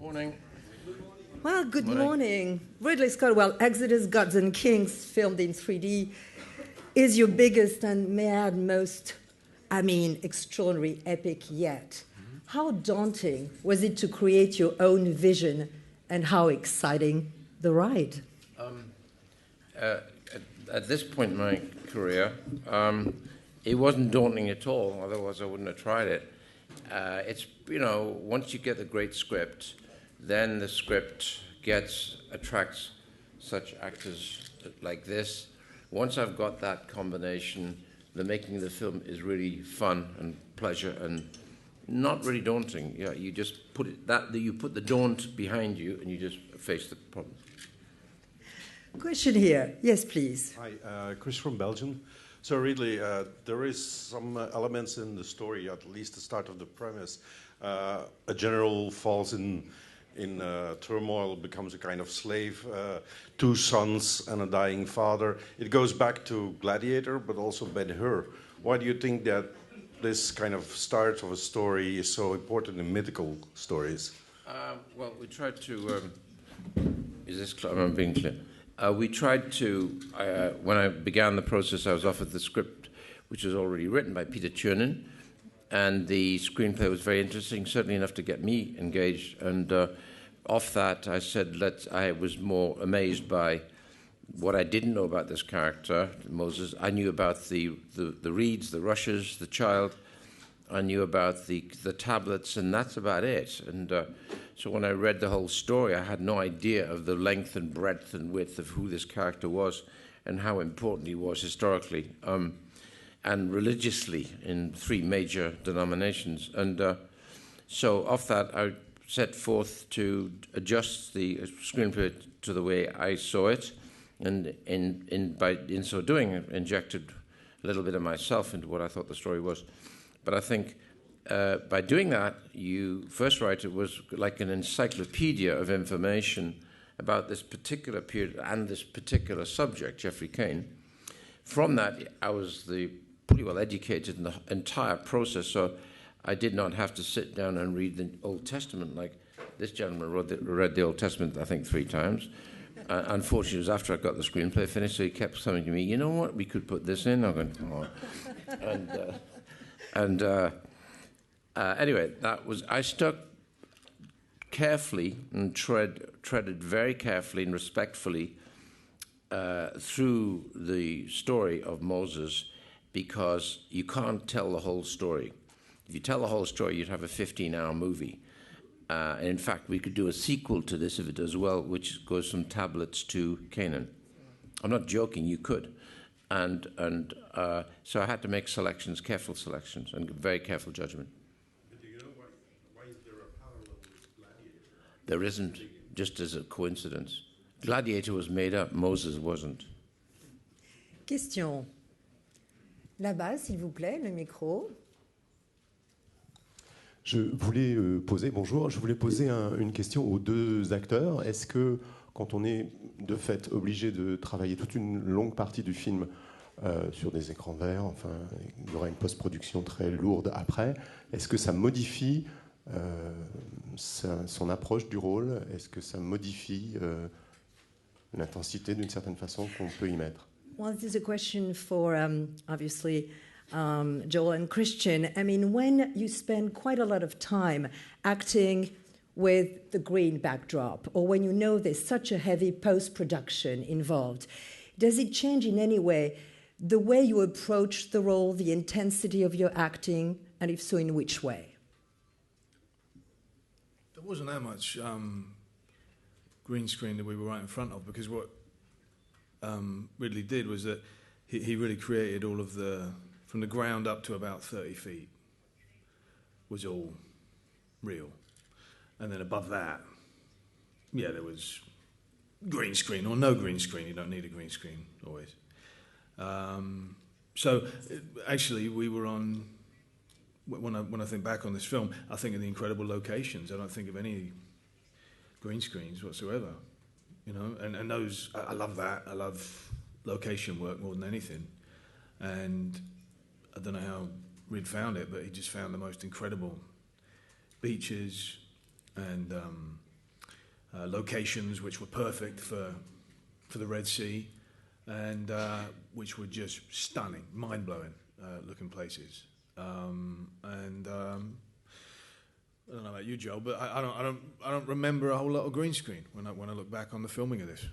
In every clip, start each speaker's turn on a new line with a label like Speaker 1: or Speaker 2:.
Speaker 1: Morning.
Speaker 2: Well, good morning. Ridley Scott, well, Exodus, Gods and Kings, filmed in 3D, is your biggest and, may I add, most, extraordinary epic yet. How daunting was it to create your own vision, and how exciting the ride?
Speaker 1: At this point in my career, it wasn't daunting at all, otherwise I wouldn't have tried it. It's, once you get a great script, then the script attracts such actors like this. Once I've got that combination, the making of the film is really fun and pleasure and not really daunting. Yeah, you just you put the daunt behind you and you just face the problem.
Speaker 2: Question here. Yes, please.
Speaker 3: Hi, Chris from Belgium. So Ridley, there is some elements in the story, at least the start of the premise. A general falls in turmoil, becomes a kind of slave, two sons and a dying father. It goes back to Gladiator, but also Ben-Hur. Why do you think that this kind of start of a story is so important in mythical stories?
Speaker 1: Well, we tried to... is this clear? I'm being clear. We tried to... when I began the process, I was offered the script, which was already written by Peter Chernin, and the screenplay was very interesting, certainly enough to get me engaged. And off that, I said, I was more amazed by what I didn't know about this character, Moses. I knew about the reeds, the rushes, the child. I knew about the tablets, and that's about it. And so when I read the whole story, I had no idea of the length and breadth and width of who this character was and how important he was historically. And religiously in three major denominations. And so off that, I set forth to adjust the screenplay to the way I saw it, and in so doing, injected a little bit of myself into what I thought the story was. But I think by doing that, you first write it was like an encyclopedia of information about this particular period and this particular subject, Geoffrey Kane. From that, I was pretty well educated in the entire process, so I did not have to sit down and read the Old Testament like this gentleman read the Old Testament, I think, 3 times. Unfortunately, it was after I got the screenplay finished, so he kept saying to me, you know what, we could put this in. I'm going, oh. Anyway, I stuck carefully and treaded very carefully and respectfully through the story of Moses, because you can't tell the whole story. If you tell the whole story, you'd have a 15-hour movie. And in fact, we could do a sequel to this if it does well, which goes from tablets to Canaan. I'm not joking, you could. And so I had to make careful selections, and very careful judgment.
Speaker 3: But do you know why is there a parallel with Gladiator?
Speaker 1: There isn't, just as a coincidence. Gladiator was made up, Moses wasn't.
Speaker 2: Question. Là-bas, s'il vous plaît, le micro.
Speaker 4: Je voulais poser une question aux deux acteurs. Est-ce que, quand on est de fait obligé de travailler toute une longue partie du film sur des écrans verts, enfin, il y aura une post-production très lourde après, est-ce que ça modifie son approche du rôle? Est-ce que ça modifie l'intensité d'une certaine façon qu'on peut y mettre?
Speaker 2: Well, this is a question for, obviously, Joel and Christian. I mean, when you spend quite a lot of time acting with the green backdrop, or when you know there's such a heavy post-production involved, does it change in any way the way you approach the role, the intensity of your acting, and if so, in which way?
Speaker 5: There wasn't that much green screen that we were right in front of, because what Ridley did was that he really created all of from the ground up to about 30 feet was all real. And then above that, yeah, there was green screen or no green screen. You don't need a green screen always. So actually we were on, when I think back on this film, I think of the incredible locations. I don't think of any green screens whatsoever. And those, I love that. I love location work more than anything. And I don't know how Rid found it, but he just found the most incredible beaches and locations which were perfect for the Red Sea, and which were just stunning, mind-blowing looking places. I don't know about you, Joe, but I don't remember a whole lot of green screen when I look back on the filming of this.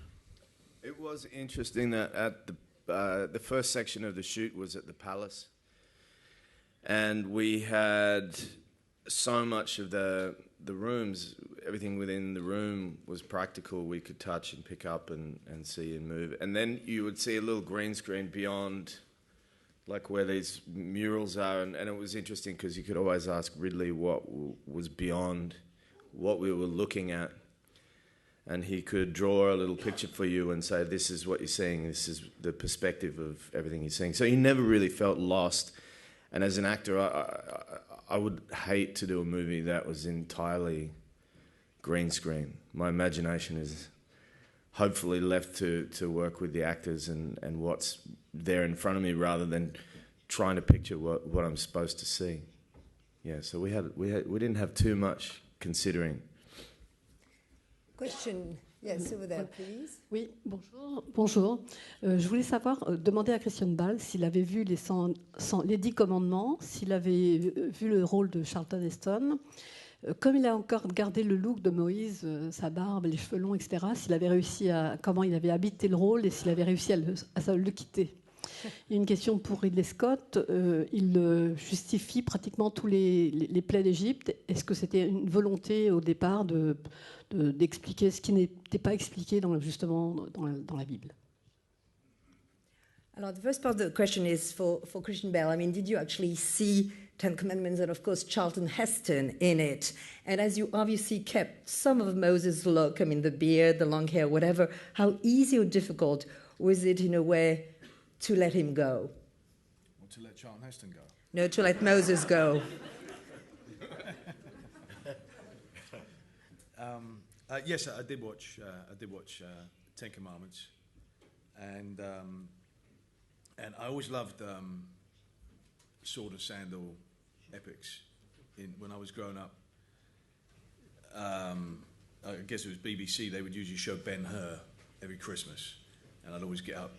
Speaker 6: It was interesting that at the first section of the shoot was at the palace, and we had so much of the rooms, everything within the room was practical. We could touch and pick up and see and move. And then you would see a little green screen beyond, like where these murals are. And it was interesting because you could always ask Ridley what was beyond what we were looking at. And he could draw a little picture for you and say, this is what you're seeing. This is the perspective of everything you're seeing. So you never really felt lost. And as an actor, I would hate to do a movie that was entirely green screen. My imagination is hopefully left to work with the actors and what's there in front of me rather than trying to picture what I'm supposed to see. Yeah, so we didn't have too much considering.
Speaker 2: Question, yes, over there, please.
Speaker 7: Oui, bonjour. Je voulais savoir, demander à Christian Bale s'il avait vu les 10 commandements, s'il avait vu le rôle de Charlton Heston, comme il a encore gardé le look de Moïse, sa barbe, les cheveux longs, etc., s'il avait réussi comment il avait habité le rôle et s'il avait réussi à le quitter. Il y a une question pour Ridley Scott. Il justifie pratiquement tous les plaies d'Égypte. Est-ce que c'était une volonté au départ d'expliquer ce qui n'était pas expliqué justement dans la Bible?
Speaker 2: Alors, the first part of the question is for Christian Bale. I mean, did you actually see Ten Commandments and, of course, Charlton Heston in it? And as you obviously kept some of Moses' look, I mean, the beard, the long hair, whatever, how easy or difficult was it, in a way, to let him go?
Speaker 5: Or to let Charlton Heston go?
Speaker 2: No, to let Moses go.
Speaker 5: Yes, I did watch Ten Commandments, and I always loved sword and sandal epics. When I was growing up, I guess it was BBC. They would usually show Ben-Hur every Christmas, and I'd always get up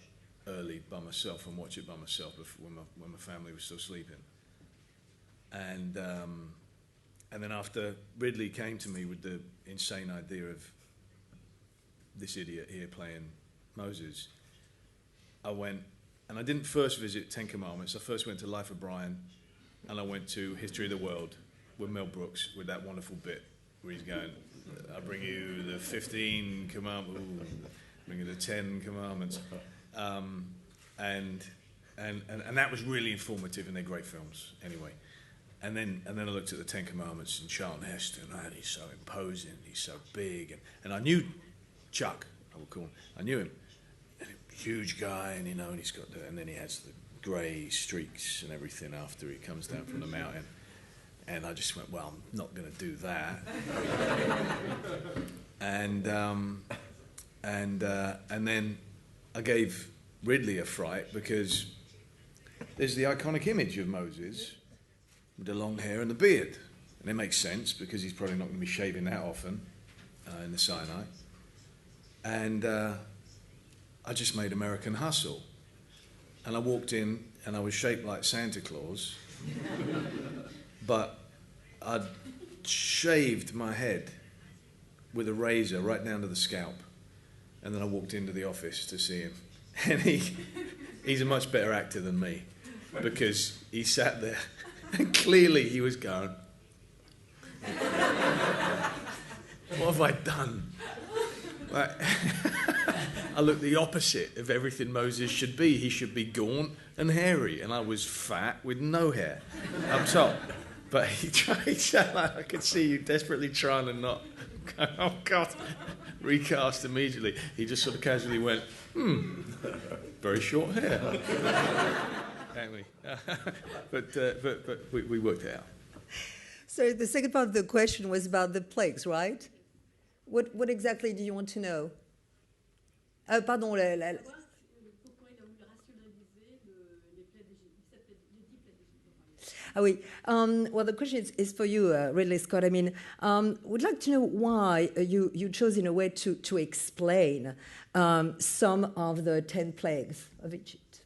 Speaker 5: early by myself and watch it by myself when my family was still sleeping. And then after Ridley came to me with the insane idea of this idiot here playing Moses, I went, and I didn't first visit Ten Commandments. I first went to Life of Brian, and I went to History of the World with Mel Brooks with that wonderful bit where he's going, I bring you the 15 commandments, bring you the 10 commandments. And that was really informative, and they're great films anyway. And then I looked at the Ten Commandments and Charlton Heston, and he's so imposing, he's so big, and I knew Chuck, I would call him. I knew him, huge guy, and and he's got and then he has the grey streaks and everything after he comes down from the mountain, and I just went, well, I'm not going to do that. and then I gave Ridley a fright because there's the iconic image of Moses with the long hair and the beard. And it makes sense because he's probably not going to be shaving that often in the Sinai. And I just made American Hustle. And I walked in and I was shaped like Santa Claus, but I'd shaved my head with a razor right down to the scalp. And then I walked into the office to see him. And he's a much better actor than me because he sat there and clearly he was going, what have I done? Like, I looked the opposite of everything Moses should be. He should be gaunt and hairy, and I was fat with no hair up top. But he sat like, I could see you desperately trying to not go, oh God, recast immediately. He just sort of casually went, very short hair. Anyway, but we worked it out.
Speaker 2: So the second part of the question was about the plagues, right? What exactly do you want to know? Pardon. oui. Well, the question is for you, Ridley Scott. I mean, would like to know why you chose, in a way, to explain some of the 10 plagues of Egypt.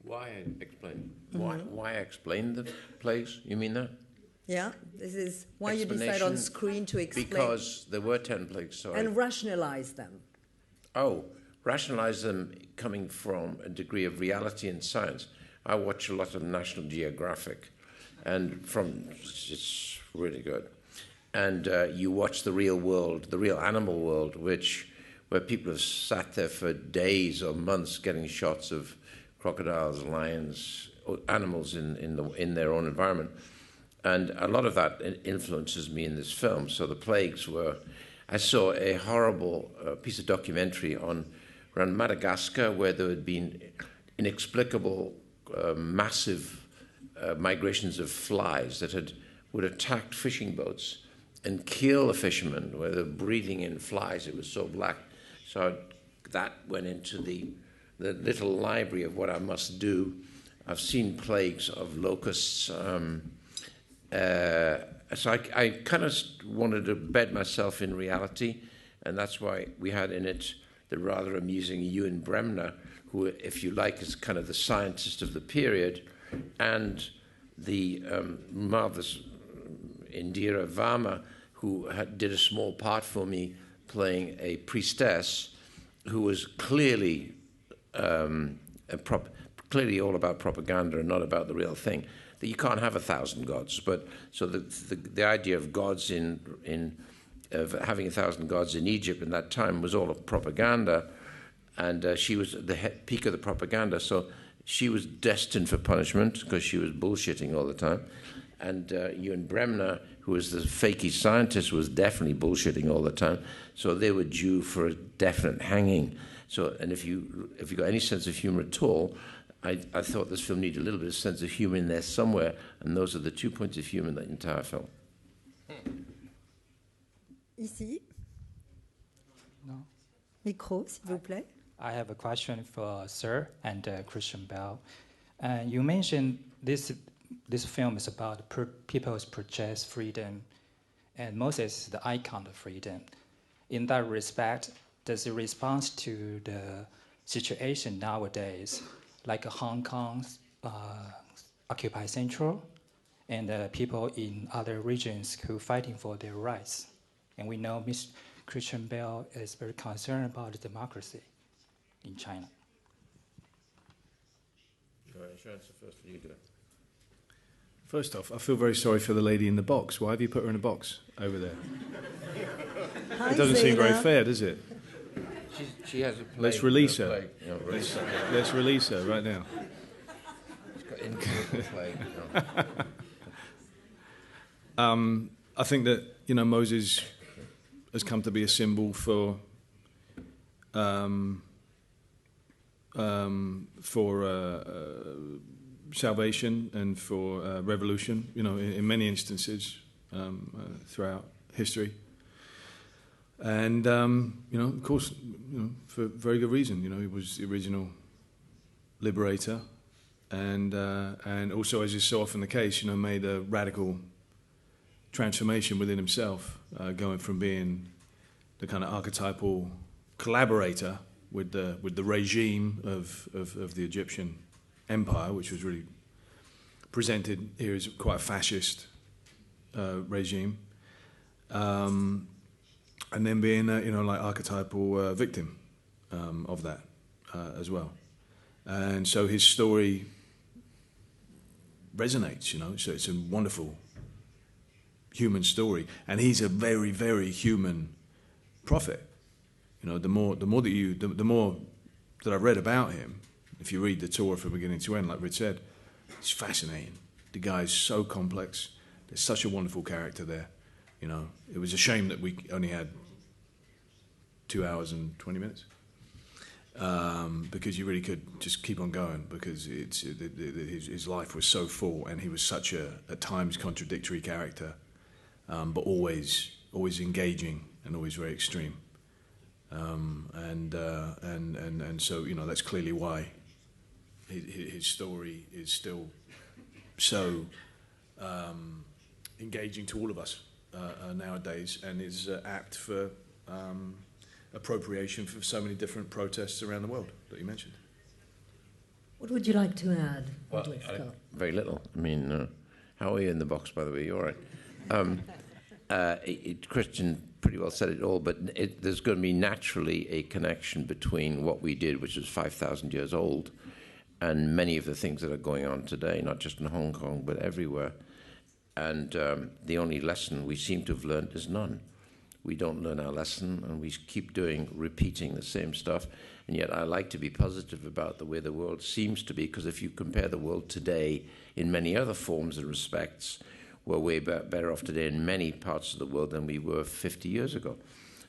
Speaker 1: Why explain? Why explain the plagues? You mean that?
Speaker 2: Yeah, this is why you decide on screen to explain.
Speaker 1: Because there were 10 plagues, so
Speaker 2: and rationalize them.
Speaker 1: Oh, rationalize them coming from a degree of reality and science. I watch a lot of National Geographic, and it's really good. And you watch the real world, the real animal world, where people have sat there for days or months getting shots of crocodiles, lions, animals in their own environment. And a lot of that influences me in this film. So the plagues were... I saw a horrible piece of documentary around Madagascar, where there had been inexplicable massive migrations of flies that would attack fishing boats and kill the fishermen, where they're breathing in flies. It was so black. So that went into the little library of what I must do. I've seen plagues of locusts. So I kind of wanted to bed myself in reality, and that's why we had in it the rather amusing Ewan Bremner, who, if you like, is kind of the scientist of the period, and the marvelous Indira Varma, who did a small part for me playing a priestess who was clearly clearly all about propaganda and not about the real thing. That you can't have 1,000 gods, but so the idea of gods of having 1,000 gods in Egypt in that time was all of propaganda, and she was at the peak of the propaganda. So she was destined for punishment because she was bullshitting all the time, and Ewan Bremner, who was the fakey scientist, was definitely bullshitting all the time. So they were due for a definite hanging. So, and if you got any sense of humor at all, I thought this film needed a little bit of sense of humor in there somewhere, and those are the 2 points of humor in the entire film.
Speaker 2: Ici.
Speaker 8: No.
Speaker 2: Micro, s'il vous plaît.
Speaker 8: I have a question for Sir and Christian Bale. You mentioned this film is about people's purchase freedom, and Moses is the icon of freedom. In that respect, does it respond to the situation nowadays, like Hong Kong Occupy Central, and people in other regions who are fighting for their rights? And we know Mr. Christian Bale is very concerned about democracy in China.
Speaker 1: Go ahead, should I answer first, or you do it?
Speaker 5: First off, I feel very sorry for the lady in the box. Why have you put her in a box over there?
Speaker 2: Hi,
Speaker 5: It doesn't seem very
Speaker 2: Zaina.
Speaker 5: fair, does it?
Speaker 1: She has a plague.
Speaker 5: Let's release her.
Speaker 1: You know, release her.
Speaker 5: Let's release her right now.
Speaker 1: She's got incurable plague.
Speaker 5: I think that Moses has come to be a symbol for salvation and for revolution. In many instances throughout history. And of course, for very good reason. He was the original liberator, and also, as is so often the case, made a radical transformation within himself, going from being the kind of archetypal collaborator with the regime of the Egyptian empire, which was really presented here as quite a fascist regime. And then being like archetypal victim of that as well. And so his story resonates, so it's a wonderful human story. And he's a very, very human prophet. The more that I've read about him, if you read the Torah from beginning to end, like Rich said, it's fascinating. The guy's so complex. There's such a wonderful character there. It was a shame that we only had 2 hours and 20 minutes, because you really could just keep on going, because his life was so full, and he was such a, at times, contradictory character, but always engaging and always very extreme. And so that's clearly why his story is still so engaging to all of us nowadays, and is apt for appropriation for so many different protests around the world that you mentioned.
Speaker 2: What would you like to add?
Speaker 1: Well,
Speaker 2: Ridley Scott?
Speaker 1: very little. I mean, how are you in the box, by the way? You're all right. Christian pretty well said it all, but there's going to be naturally a connection between what we did, which is 5,000 years old, and many of the things that are going on today, not just in Hong Kong, but everywhere. And the only lesson we seem to have learned is none. We don't learn our lesson, and we keep repeating the same stuff. And yet I like to be positive about the way the world seems to be, because if you compare the world today in many other forms and respects, we're way better off today in many parts of the world than we were 50 years ago.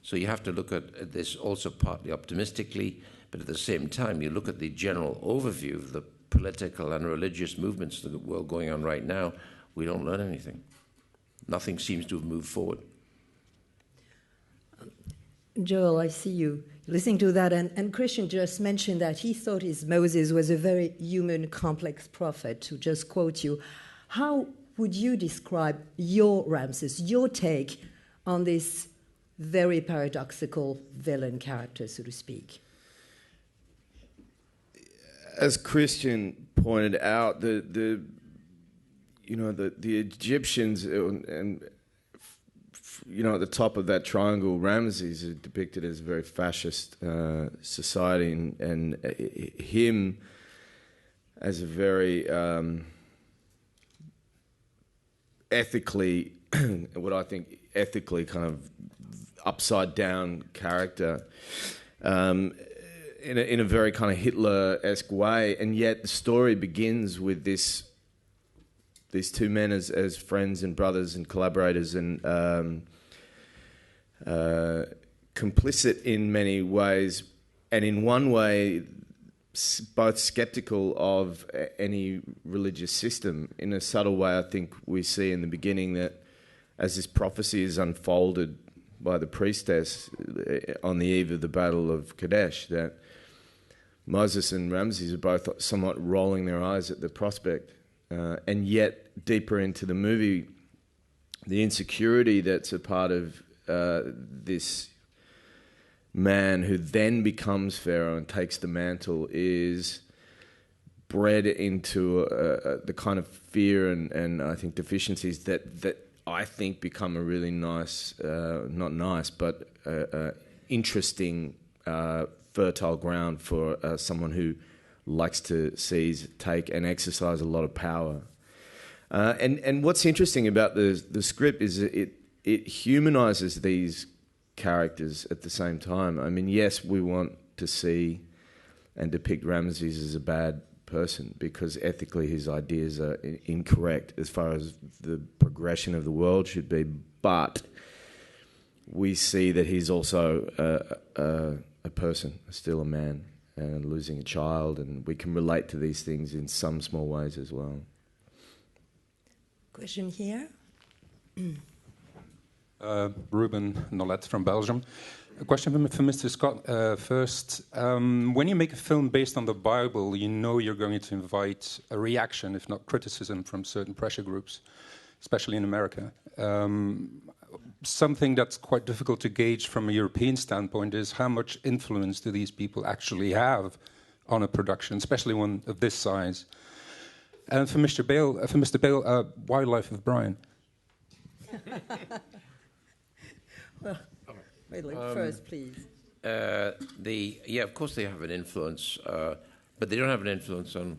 Speaker 1: So you have to look at this also partly optimistically, but at the same time, you look at the general overview of the political and religious movements of the world going on right now, we don't learn anything. Nothing seems to have moved forward.
Speaker 2: Joel, I see you listening to that, and Christian just mentioned that he thought his Moses was a very human, complex prophet, to just quote you. How would you describe your Ramses, your take on this very paradoxical villain character, so to speak?
Speaker 6: As Christian pointed out, the Egyptians and at the top of that triangle, Ramses is depicted as a very fascist society, and him as a very ethically, what I think ethically kind of upside down character, in a very kind of Hitler-esque way, and yet the story begins with these two men as friends and brothers and collaborators, and complicit in many ways, and in one way both skeptical of any religious system. In a subtle way, I think we see in the beginning that as this prophecy is unfolded by the priestess on the eve of the Battle of Kadesh, that Moses and Ramses are both somewhat rolling their eyes at the prospect. And yet, deeper into the movie, the insecurity that's a part of this man who then becomes Pharaoh and takes the mantle is bred into the kind of fear and I think deficiencies that I think become a really nice, not nice, but interesting, fertile ground for someone who likes to seize, take, and exercise a lot of power. And what's interesting about the script is it humanizes these characters at the same time. I mean, yes, we want to see and depict Ramses as a bad person because ethically his ideas are incorrect as far as the progression of the world should be, but we see that he's also a person, still a man, and losing a child, and we can relate to these things in some small ways as well.
Speaker 2: Question here.
Speaker 9: Ruben Nollet from Belgium. A question for Mr. Scott first. When you make a film based on the Bible, you know you're going to invite a reaction, if not criticism, from certain pressure groups, especially in America. Something that's quite difficult to gauge from a European standpoint is how much influence do these people actually have on a production, especially one of this size. And for Mr. Bale, why Life of Brian?
Speaker 2: Well, Ridley, first, please.
Speaker 1: Of course they have an influence, but they don't have an influence on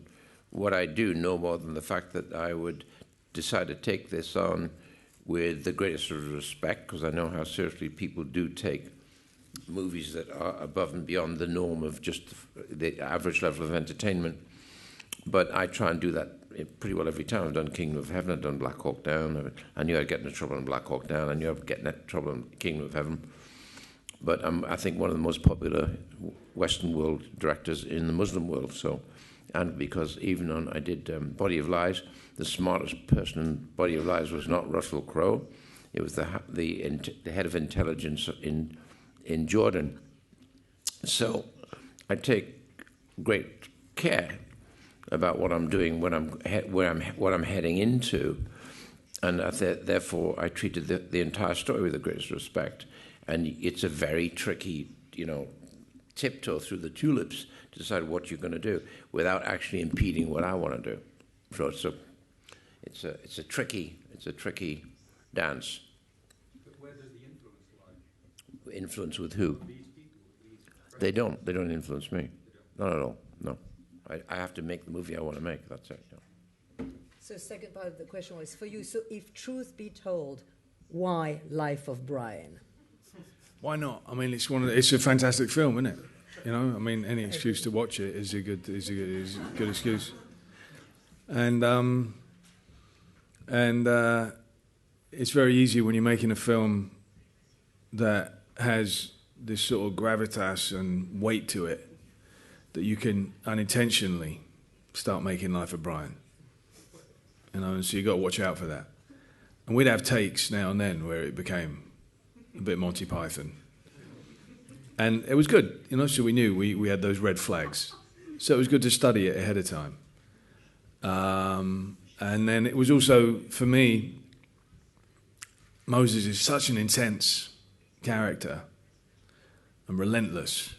Speaker 1: what I do, no more than the fact that I would decide to take this on with the greatest of respect, because I know how seriously people do take movies that are above and beyond the norm of just the average level of entertainment. But I try and do that pretty well every time. I've done Kingdom of Heaven, I've done Black Hawk Down. I knew I'd get into trouble in Black Hawk Down. I knew I'd get into trouble in Kingdom of Heaven. But I'm, I think, one of the most popular Western world directors in the Muslim world. So, and because even on, I did Body of Lies, the smartest person in Body of Lies was not Russell Crowe. It was the head of intelligence in Jordan. So I take great care about what I'm doing, what I'm heading into, And therefore, I treated the entire story with the greatest respect. And it's a very tricky, tiptoe through the tulips to decide what you're going to do without actually impeding what I want to do. So it's a tricky dance.
Speaker 9: But where does the influence lie?
Speaker 1: Influence with who?
Speaker 9: These people,
Speaker 1: They don't influence me. Not at all. No. I have to make the movie I want to make. That's it. Yeah.
Speaker 2: So second part of the question was for you. So if truth be told, why Life of Brian?
Speaker 5: Why not? I mean, it's a fantastic film, isn't it? Any excuse to watch it is a good excuse. And it's very easy when you're making a film that has this sort of gravitas and weight to it that you can unintentionally start making Life of Brian. And so you got to watch out for that. And we'd have takes now and then where it became a bit Monty Python. And it was good, so we knew we had those red flags. So it was good to study it ahead of time. And then it was also, for me, Moses is such an intense character and relentless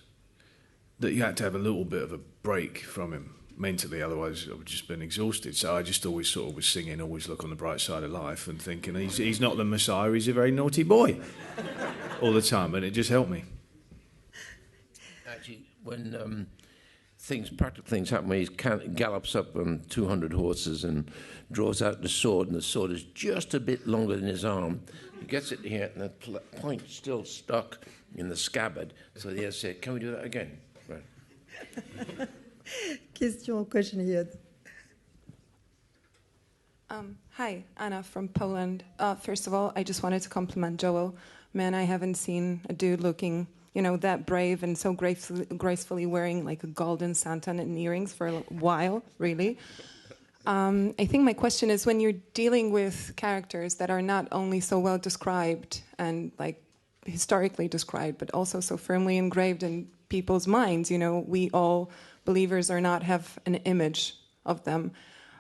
Speaker 5: that you had to have a little bit of a break from him mentally, otherwise I would just been exhausted. So I just always sort of was singing, always look on the bright side of life and thinking he's not the Messiah, he's a very naughty boy all the time, and it just helped me.
Speaker 1: Actually, when practical things happen, when he gallops up on 200 horses and draws out the sword, and the sword is just a bit longer than his arm, he gets it here, and the point's still stuck in the scabbard. So they say, "Can we do that again?" Right.
Speaker 2: Question here.
Speaker 10: Hi, Anna from Poland. First of all, I just wanted to compliment Joel. Man, I haven't seen a dude looking, that brave and so gracefully wearing like a golden Santa and earrings for a while, really. I think my question is, when you're dealing with characters that are not only so well described and like historically described, but also so firmly engraved in people's minds, we all believers or not have an image of them.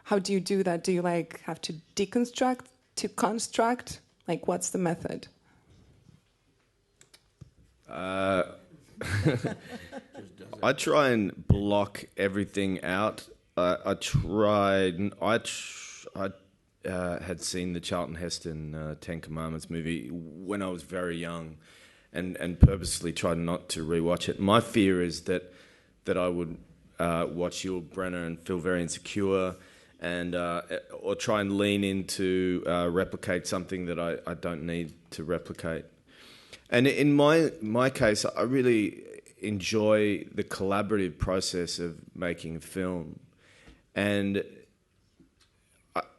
Speaker 10: How do you do that? Do you have to deconstruct, to construct? What's the method?
Speaker 6: I try and block everything out. I had seen the Charlton Heston Ten Commandments movie when I was very young, and purposely tried not to rewatch it. My fear is that I would watch Yul Brynner and feel very insecure, and or try and lean into replicate something that I don't need to replicate. And in my case, I really enjoy the collaborative process of making a film, and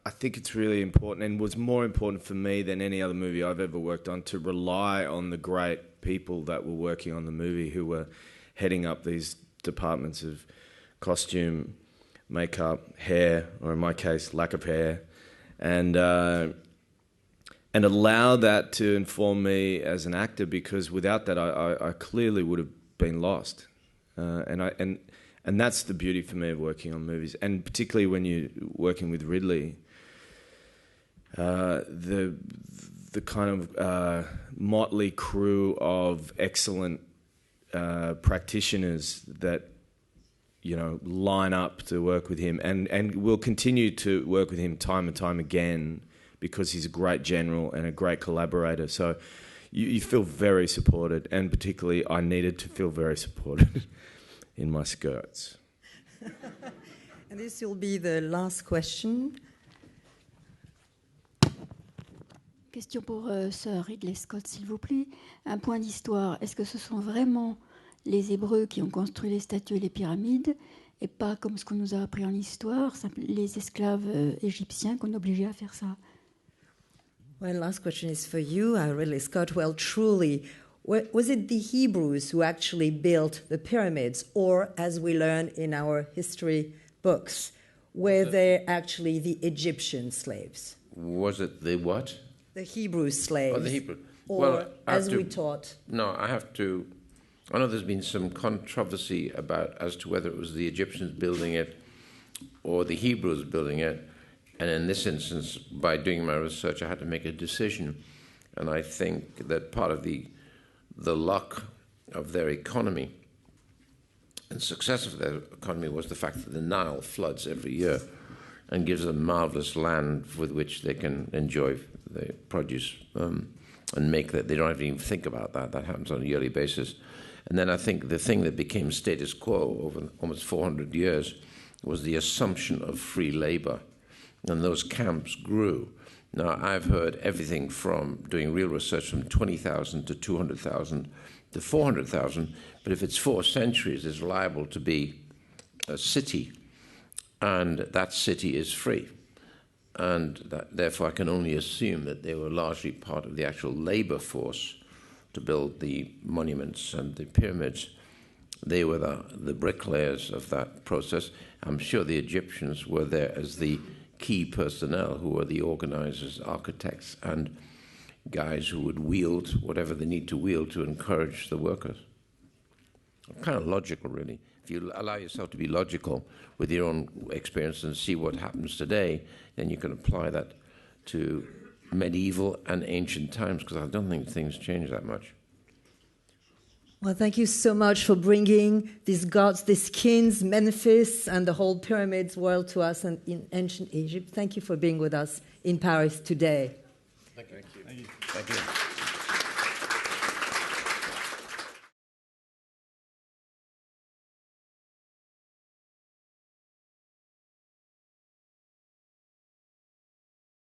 Speaker 6: I think it's really important, and was more important for me than any other movie I've ever worked on, to rely on the great people that were working on the movie, who were heading up these departments of costume, makeup, hair, or in my case, lack of hair, and allow that to inform me as an actor, because without that, I clearly would have been lost. And that's the beauty for me of working on movies, and particularly when you're working with Ridley. The kind of motley crew of excellent practitioners that line up to work with him, and will continue to work with him time and time again, because he's a great general and a great collaborator. So you feel very supported, and particularly I needed to feel very supported in my skirts.
Speaker 2: And this will be the last question.
Speaker 11: Question pour Sir Ridley Scott, s'il vous plaît. Un point d'histoire. Est-ce que ce sont vraiment les Hébreux qui ont construit les statues et les pyramides, et pas comme ce qu'on nous a appris en histoire, les esclaves égyptiens qu'on obligeait à faire ça?
Speaker 2: Well, last question is for you, Ridley Scott. Well, truly, was it the Hebrews who actually built the pyramids, or, as we learn in our history books, were they actually the Egyptian slaves?
Speaker 1: Was it the what?
Speaker 2: The Hebrew slaves.
Speaker 1: Oh, the Hebrew.
Speaker 2: Or,
Speaker 1: well,
Speaker 2: as we taught.
Speaker 1: No, I know there's been some controversy as to whether it was the Egyptians building it or the Hebrews building it. And in this instance, by doing my research, I had to make a decision. And I think that part of the luck of their economy and success of their economy was the fact that the Nile floods every year and gives them marvelous land with which they can enjoy the produce and make that. They don't have to even think about that. That happens on a yearly basis. And then I think the thing that became status quo over almost 400 years was the assumption of free labor. And those camps grew. Now, I've heard everything from doing real research from 20,000 to 200,000 to 400,000, but if it's 4 centuries, it's liable to be a city, and that city is free. And therefore, I can only assume that they were largely part of the actual labor force to build the monuments and the pyramids. They were the bricklayers of that process. I'm sure the Egyptians were there as the key personnel who were the organizers, architects, and guys who would wield whatever they need to wield to encourage the workers. Kind of logical, really. If you allow yourself to be logical with your own experience and see what happens today, then you can apply that to medieval and ancient times, because I don't think things change that much.
Speaker 2: Well, thank you so much for bringing these gods, these kings, Memphis, and the whole pyramids world to us in ancient Egypt. Thank you for being with us in Paris today.
Speaker 1: Thank you. Thank you.